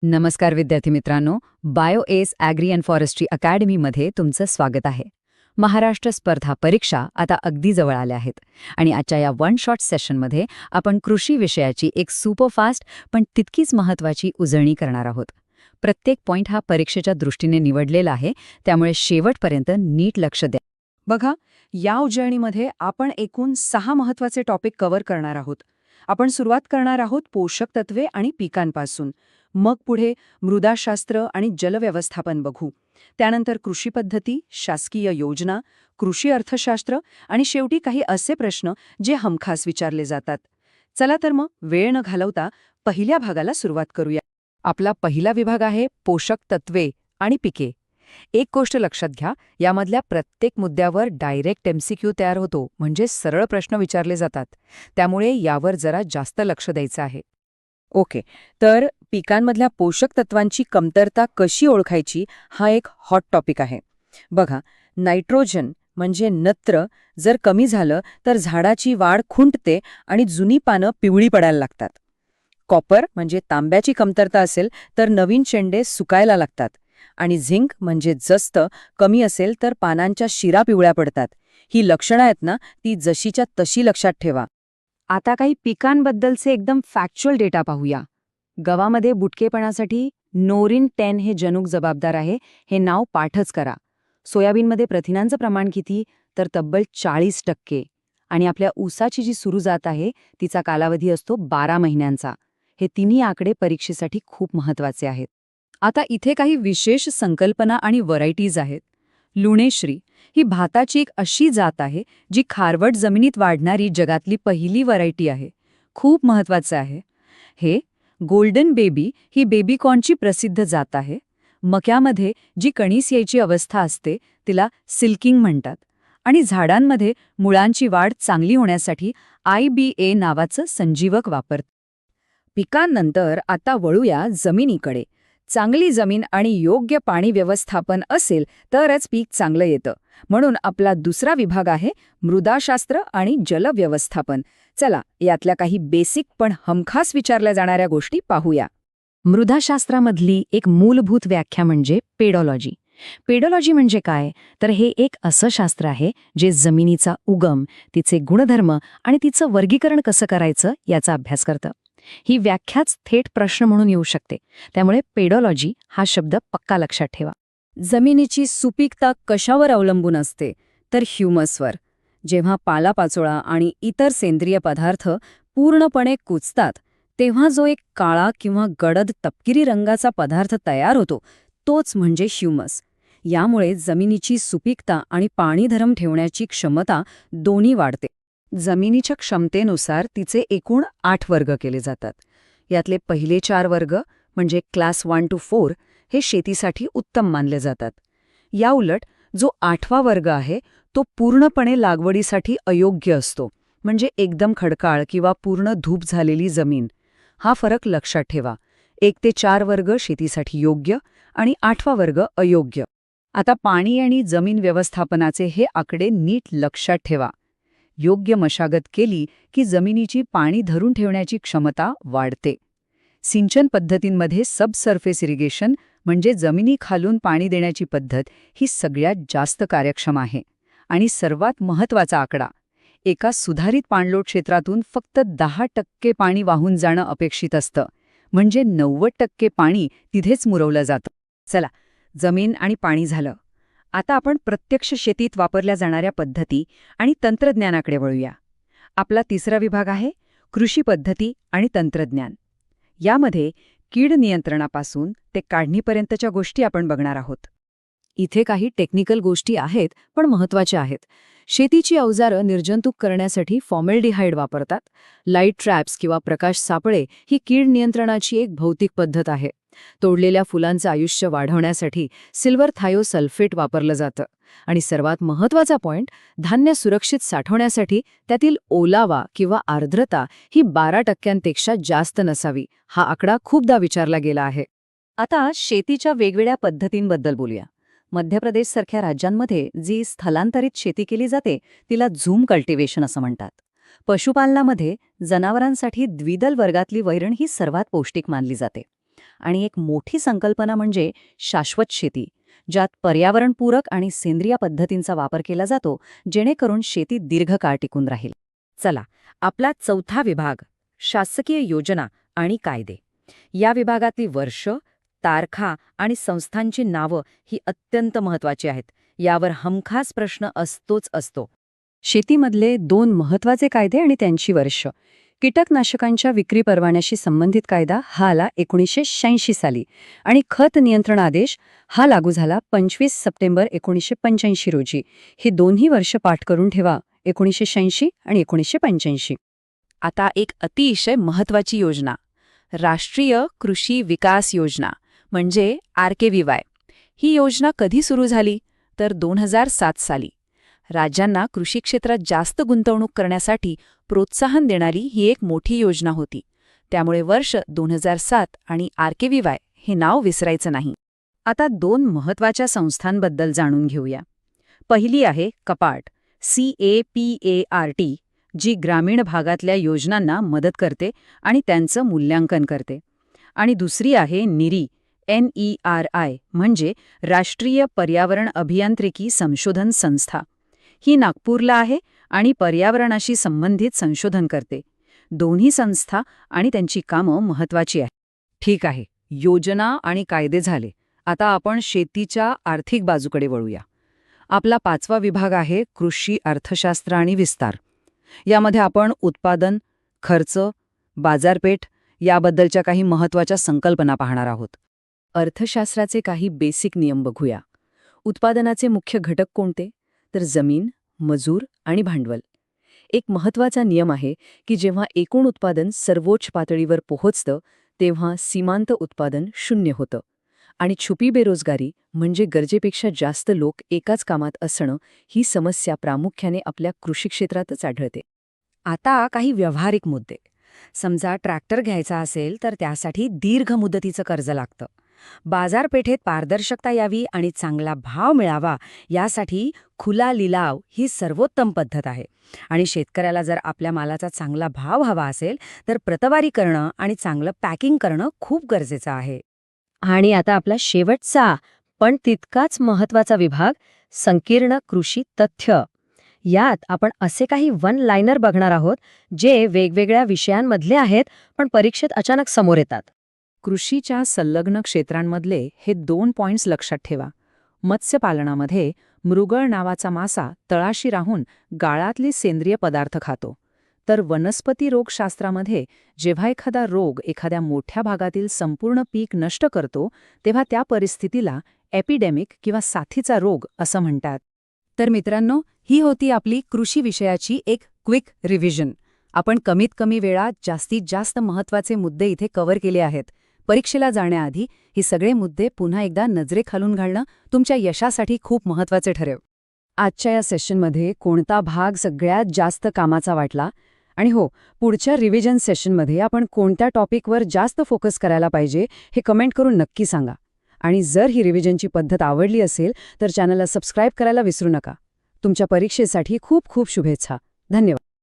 नमस्कार विद्यार्थी मित्रांनो, bio S agri and forestry अकॅडमीमध्ये तुमचं स्वागत आहे. महाराष्ट्र स्पर्धा परीक्षा आता अगदी जवळ आल्या आहेत आणि आजच्या या वन शॉट सेशनमध्ये आपण कृषी विषयाची एक सुपरफास्ट पण तितकीच महत्त्वाची उजळणी करणार आहोत. प्रत्येक पॉइंट हा परीक्षेच्या दृष्टीने निवडलेला आहे, त्यामुळे शेवटपर्यंत नीट लक्ष द्या. बघा, या उजळणीमध्ये आपण एकूण 6 महत्त्वाचे टॉपिक कव्हर करणार आहोत. आपण सुरुवात करणार आहोत पोषक तत्वे आणि पिकांपासून. मग पुढे मृदाशास्त्र आणि जलव्यवस्थापन बघू. त्यानंतर कृषी पद्धती, शासकीय योजना, कृषी अर्थशास्त्र आणि शेवटी काही असे प्रश्न जे हमखास विचारले जातात. चला तर मग वेळ न घालवता पहिल्या भागाला सुरुवात करूया. आपला पहिला विभाग आहे पोषक तत्वे आणि पिके. एक गोष्ट लक्षात घ्या, यामधल्या प्रत्येक मुद्द्यावर डायरेक्ट एमसीक्यू तयार होतो, म्हणजे सरळ प्रश्न विचारले जातात. त्यामुळे यावर जरा जास्त लक्ष द्यायचं आहे. ओके, तर पिकांमधल्या पोषक तत्वांची कमतरता कशी ओळखायची हा एक हॉट टॉपिक आहे. बघा, नायट्रोजन म्हणजे नत्र जर कमी झालं तर झाडाची वाढ खुंटते आणि जुनी पानं पिवळी पडायला लागतात. कॉपर म्हणजे तांब्याची कमतरता असेल तर नवीन शेंडे सुकायला लागतात. आणि झिंक म्हणजे जस्त कमी असेल तर पानांच्या शिरा पिवळ्या पडतात. ही लक्षणं आहेत ना, ती जशीच्या तशी लक्षात ठेवा. आता काही पिकांबद्दलचे एकदम फॅक्च्युअल डेटा पाहूया. गव्हामध्ये बुटकेपणासाठी नोरिन 10 हे जनुक जबाबदार आहे, हे नाव पाठच करा. सोयाबीनमध्ये प्रथिनांचं प्रमाण किती, तर तब्बल 40%. आणि आपल्या ऊसाची जी सुरू जात आहे तिचा कालावधी असतो 12 महिन्यांचा. हे तिन्ही आकडे परीक्षेसाठी खूप महत्त्वाचे आहेत. आता इथे काही विशेष संकल्पना आणि व्हरायटीज आहेत. लुणेश्री ही भाताची एक अशी जात आहे जी खारवट जमिनीत वाढणारी जगातली पहिली व्हरायटी आहे. खूप महत्त्वाचं आहे. हे गोल्डन बेबी ही बेबीकॉर्नची प्रसिद्ध जात आहे. मक्यामध्ये जी कणीस यायची अवस्था असते तिला सिल्किंग म्हणतात. आणि झाडांमध्ये मुळांची वाढ चांगली होण्यासाठी IBA नावाचं संजीवक वापरतात. पिकांनंतर आता वळूया जमिनीकडे. चांगली जमीन आणि योग्य पाणी व्यवस्थापन असेल तरच पीक चांगलं येतं. म्हणून आपला दुसरा विभाग आहे मृदाशास्त्र आणि जलव्यवस्थापन. चला, यातल्या काही बेसिक पण हमखास विचारल्या जाणाऱ्या गोष्टी पाहूया. मृदाशास्त्रामधली एक मूलभूत व्याख्या म्हणजे पेडॉलॉजी. पेडॉलॉजी म्हणजे काय, तर हे एक असं शास्त्र आहे जे जमिनीचा उगम, तिचे गुणधर्म आणि तिचं वर्गीकरण कसं करायचं याचा अभ्यास करतं. ही व्याख्याच थेट प्रश्न म्हणून येऊ शकते, त्यामुळे पेडॉलॉजी हा शब्द पक्का लक्षात ठेवा. जमिनीची सुपीकता कशावर अवलंबून असते, तर ह्युमसवर. जेव्हा पालापाचोळा आणि इतर सेंद्रिय पदार्थ पूर्णपणे कुचतात तेव्हा जो एक काळा किंवा गडद तपकिरी रंगाचा पदार्थ तयार होतो तोच म्हणजे ह्युमस. यामुळे जमिनीची सुपीकता आणि पाणी धरम ठेवण्याची क्षमता दोन्ही वाढते. जमिनीच्या क्षमतेनुसार तिचे एकूण 8 वर्ग केले जातात. यातले पहिले 4 वर्ग म्हणजे क्लास 1 to 4 हे शेतीसाठी उत्तम मानले जातात. याउलट जो 8वा वर्ग आहे तो पूर्णपणे लागवडीसाठी अयोग्य असतो, म्हणजे एकदम खडकाळ किंवा पूर्ण धूप झालेली जमीन. हा फरक लक्षात ठेवा. 1 ते 4 वर्ग शेतीसाठी योग्य आणि 8वा वर्ग अयोग्य. आता पाणी आणि जमीन व्यवस्थापनाचे हे आकडे नीट लक्षात ठेवा. योग्य मशागत केली की जमिनीची पाणी धरून ठेवण्याची क्षमता वाढते. सिंचन पद्धतींमध्ये सबसर्फेस इरिगेशन म्हणजे जमिनीखालून पाणी देण्याची पद्धत ही सगळ्यात जास्त कार्यक्षम आहे. आणि सर्वात महत्त्वाचा आकडा, एका सुधारित पाणलोट क्षेत्रातून फक्त 10% पाणी वाहून जाणं अपेक्षित असतं, म्हणजे 90% पाणी तिथेच मुरवलं जातं. चला, जमीन आणि पाणी झालं. आता आपण प्रत्यक्ष शेतीत वापरल्या जाणाऱ्या पद्धती आणि तंत्रज्ञानाकडे वळूया. आपला तिसरा विभाग आहे कृषी पद्धती आणि तंत्रज्ञान. यामध्ये कीड नियंत्रणापासून ते काढणीपर्यंतच्या गोष्टी आपण बघणार आहोत. इथे काही टेक्निकल गोष्टी आहेत पण महत्त्वाच्या आहेत. शेतीची अवजारं निर्जंतुक करण्यासाठी फॉर्मल्डिहाइड वापरतात. लाईट ट्रॅप्स किंवा प्रकाश सापळे ही कीड नियंत्रणाची एक भौतिक पद्धत आहे. तोडलेल्या फुलांचं आयुष्य वाढवण्यासाठी सिल्वर थायोसल्फेट वापरलं जातं. आणि सर्वात महत्त्वाचा पॉइंट, धान्य सुरक्षित साठवण्यासाठी त्यातील ओलावा किंवा आर्द्रता ही 12%पेक्षा जास्त नसावी. हा आकडा खूपदा विचारला गेला आहे. आता शेतीच्या वेगवेगळ्या पद्धतींबद्दल बोलूया. मध्य प्रदेशसारख्या राज्यांमध्ये जी स्थलांतरित शेती केली जाते तिला झूम कल्टिवेशन असं म्हणतात. पशुपालनामध्ये जनावरांसाठी द्विदल वर्गातली वैरण ही सर्वात पौष्टिक मानली जाते. आणि एक मोठी संकल्पना म्हणजे शाश्वत शेती, ज्यात पर्यावरणपूरक आणि सेंद्रिय पद्धतींचा वापर केला जातो, जेणेकरून शेती दीर्घकाळ टिकून राहील. चला, आपला चौथा विभाग, शासकीय योजना आणि कायदे. या विभागातली वर्ष, तारखा आणि संस्थांची नावं ही अत्यंत महत्त्वाची आहेत. यावर हमखास प्रश्न असतोच असतो. शेतीमधले 2 महत्त्वाचे कायदे आणि त्यांची वर्ष. कीटकनाशकांच्या विक्री परवान्याशी संबंधित कायदा हा आला 1986 साली आणि खत नियंत्रण आदेश हा लागू झाला 25 सप्टेंबर 1985 रोजी. ही दोन्ही वर्ष पाठ करून ठेवा, 1986 आणि 1985. आता एक अतिशय महत्त्वाची योजना, राष्ट्रीय कृषी विकास योजना म्हणजे RKVY. ही योजना कधी सुरू झाली तर 2007 साली. राज्यांना कृषी क्षेत्रात जास्त गुंतवणूक करण्यासाठी प्रोत्साहन देणारी ही एक मोठी योजना होती. त्यामुळे वर्ष 2007 आणि RKVY हे नाव विसरायचं नाही. आता 2 महत्त्वाच्या संस्थांबद्दल जाणून घेऊया. पहिली आहे कपाट, CAPART, जी ग्रामीण भागातल्या योजनांना मदत करते आणि त्यांचं मूल्यांकन करते. आणि दुसरी आहे निरी, NERI, म्हणजे राष्ट्रीय पर्यावरण अभियांत्रिकी संशोधन संस्था. ही नागपूरला आहे आणि पर्यावरणाशी संबंधित संशोधन करते. दोन्ही संस्था आणि त्यांची कामं महत्त्वाची आहेत. ठीक आहे, योजना आणि कायदे झाले. आता आपण शेतीच्या आर्थिक बाजूकडे वळूया. आपला 5वा विभाग आहे कृषी अर्थशास्त्र आणि विस्तार. यामध्ये आपण उत्पादन, खर्च, बाजारपेठ याबद्दलच्या काही महत्त्वाच्या संकल्पना पाहणार आहोत. अर्थशास्त्राचे काही बेसिक नियम बघूया. उत्पादनाचे मुख्य घटक कोणते? तर जमीन, मजूर आणि भांडवल. एक महत्त्वाचा नियम आहे की जेव्हा एकूण उत्पादन सर्वोच्च पातळीवर पोहोचतं तेव्हा सीमांत उत्पादन 0 होतं. आणि छुपी बेरोजगारी म्हणजे गरजेपेक्षा जास्त लोक एकाच कामात असणं, ही समस्या प्रामुख्याने आपल्या कृषी क्षेत्रातच आढळते. आता काही व्यावहारिक मुद्दे. समजा ट्रॅक्टर घ्यायचा असेल तर त्यासाठी दीर्घ मुदतीचं कर्ज लागतं. बाजारपेठेत पारदर्शकता यावी आणि चांगला भाव मिळावा यासाठी खुला लिलाव ही सर्वोत्तम पद्धत आहे. आणि शेतकऱ्याला जर आपल्या मालाचा चांगला भाव हवा असेल तर प्रतवारी करणं आणि चांगलं पॅकिंग करणं खूप गरजेचं आहे. आणि आता आपला शेवटचा पण तितकाच महत्त्वाचा विभाग, संकीर्ण कृषी तथ्य. यात आपण असे काही वन लाइनर बघणार आहोत जे वेगवेगळ्या विषयांमधले आहेत पण परीक्षेत अचानक समोर येतात. कृषीच्या संलग्न क्षेत्रांमधले हे 2 पॉइंट्स लक्षात ठेवा. मत्स्यपालनामध्ये मृगळ नावाचा मासा तळाशी राहून गाळातले सेंद्रिय पदार्थ खातो. तर वनस्पती रोगशास्त्रामध्ये जेव्हा एखादा रोग एखाद्या मोठ्या भागातील संपूर्ण पीक नष्ट करतो तेव्हा त्या परिस्थितीला एपिडेमिक किंवा साथीचा रोग असं म्हणतात. तर मित्रांनो, ही होती आपली कृषी विषयाची एक क्विक रिव्हिजन. आपण कमीत कमी वेळात जास्तीत जास्त महत्त्वाचे मुद्दे इथे कव्हर केले आहेत. परीक्षेला जाण्याआधी ही सगळे मुद्दे पुन्हा एकदा नजरेखालून घालणं तुमच्या यशासाठी खूप महत्त्वाचे ठरेल. आजच्या या सेशनमध्ये कोणता भाग सगळ्यात जास्त कामाचा वाटला? आणि हो, पुढच्या रिव्हिजन सेशनमध्ये आपण कोणत्या टॉपिकवर जास्त फोकस करायला पाहिजे हे कमेंट करून नक्की सांगा. आणि जर ही रिव्हिजनची पद्धत आवडली असेल तर चॅनलला सबस्क्राईब करायला विसरू नका. तुमच्या परीक्षेसाठी खूप खूप शुभेच्छा. धन्यवाद.